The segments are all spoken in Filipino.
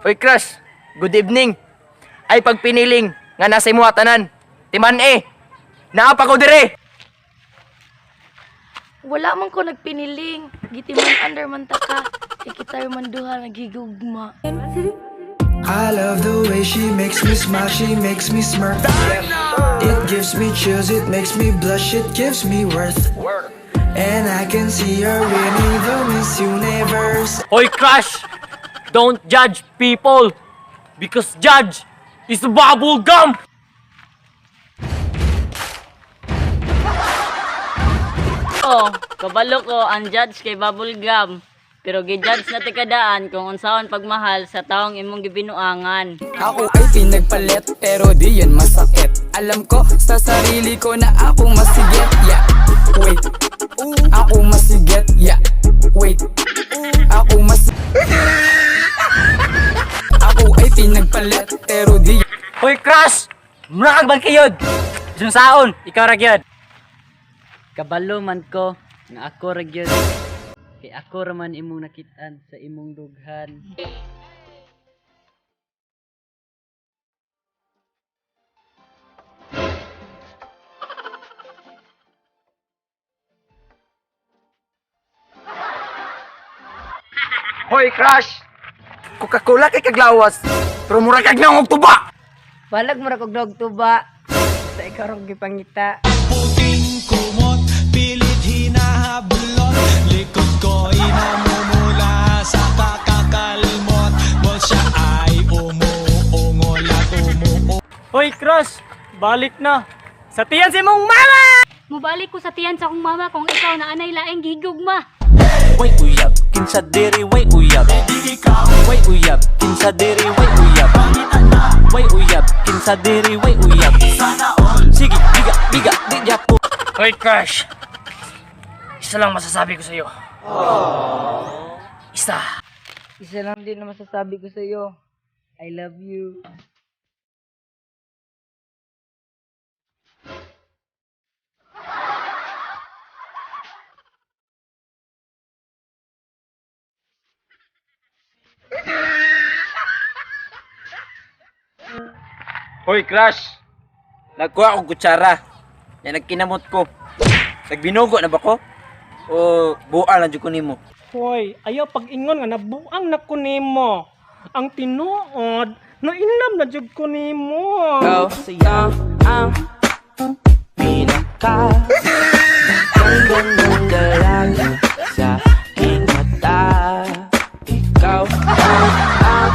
Hoy crush, good evening. Ay pagpiniling nga nasa imo tanan. Timan naapa ko dire. Wala man ko nagpiniling. Gitiman under man ta ka. Ikitayo man duha nagigugma. I love the way she makes me smile, she makes me smirk. It gives me chills, it makes me blush, it gives me worth. And I can see her winning the Miss Universe. Hoy crush, don't judge people because judge is bubble gum. Oh, kabalo ko ang judge kay Bubblegum. Pero gi-judge na tikadaan kung unsaon pagmahal sa taong imong gibinuangan. Ako ay pinagpalit pero di yan masakit. Alam ko sa sarili ko na ako masigit. Yeah, wait. Ako masigit. Yeah, wait. Ako Ako ay pinagpalit pero di yan. Hoy crush, mura kag bangkiyod. Sunsaon, ikaw ra gyud. Kabalo man ko nga ako ra gyud. Kay ako raman imong nakitaan sa imong dughan. Hoy crush, Coca-Cola kay kaglawas, pero mura kag nangog tuba. Balag mo ra kog dog tuba. Sa ikaw rong gipangita. Puting kumot, pilit hinahablot. Likod ko inamumula sa kakakalmot. Mo siya ay umuungol at umuungol. Hoy crush, balik na. Sa tiyan si mong mama. Mubalik ko sa tiyan sa akong mama kung ikaw na anay laeng gigugma. Way uyab, kinsa diri way uyab. Way uyab, kinsa diri way uyab. Way uyab, kinsa diri way uyab. Sige, biga, di japo. Hoy crush, isa lang masasabi ko sa iyo. Isa. Isa lang din na masasabi ko sa iyo. I love you. Hoy crush, nagkuha akong kutsara. Yan nagkinamot ko. Nagbinugo na ba ko? O bual na dyan ko nimo? Hoy, ayaw pag-ingon nga nabuang na ko nimo. Ang tinuod, nainam na jud ko nimo. Ikaw sayang ang pinaka gandang ng dalaga sa aking mata. Ikaw ang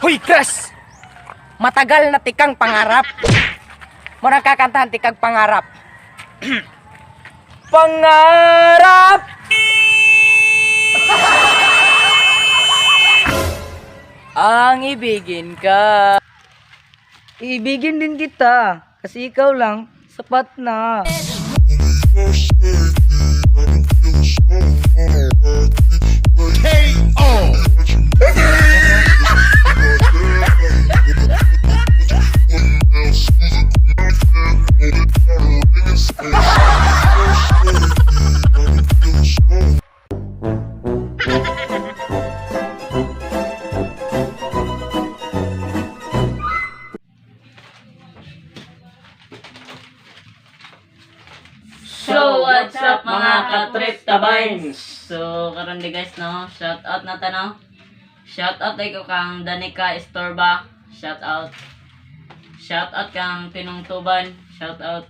Hoy crush, matagal na tikang pangarap. Murang kakantahan tikang pangarap. Pangarap! Ang ibigin ka. Ibigin din kita. Kasi ikaw lang, sapat na. So, what's up mga ka-trip tabines? So, karon di guys no, shout out na ta no. Shout out ay ko kang Danica Estorba, shout out. Shout out kang Tinong Tuban, shout out.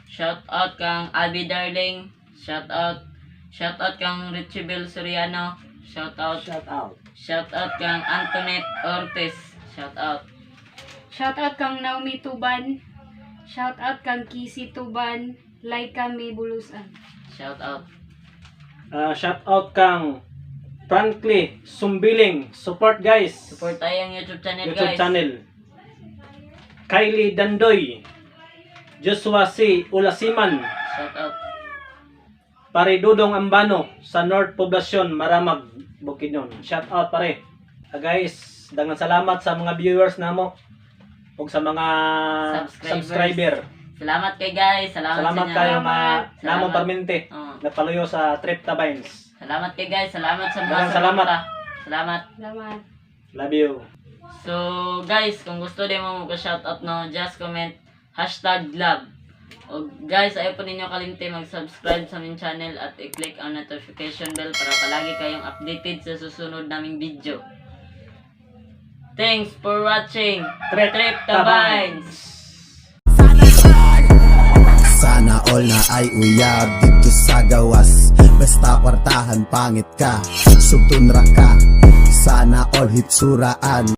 Shout out kang Abby Darling, shout out. Shout out kang Richie Bel Soriano, shout out. Shout out kang Antoinette Ortiz, shout out. Shout out kang Naomi Tuban. Shout out kang Kisi Tuban. Laika May Bulusan. Shout out. Shout out kang Frankly Sumbiling. Support guys. Support tayo ang YouTube channel YouTube guys. channel. Kylie Dandoy. Joshua C. Ulasiman. Shout out. Pare Dudong Ambano sa North Poblacion, Maramag, Bukidnon. Shout out pare. Guys, dangan salamat sa mga viewers namo ug sa mga subscriber. Salamat kay guys. Salamat sa Kayo inyo. mga Salamat. namong permente Oo. na paluyo sa Trip Tabines. Salamat kay guys. Salamat sa mga Maraming salamat. suporta. Salamat. Salamat. Love you. So guys, kung gusto din mo mag-shoutout no, just comment #love. O guys, ayaw po ninyo kalimti mag-subscribe sa aming channel at i-click ang notification bell para palagi kayong updated sa susunod naming video. Thanks for watching Trip Tabines! Sana all na ay uyab dito sa gawas. Basta kwartahan pangit ka, sugtun ra ka. Sana all hitsuraan.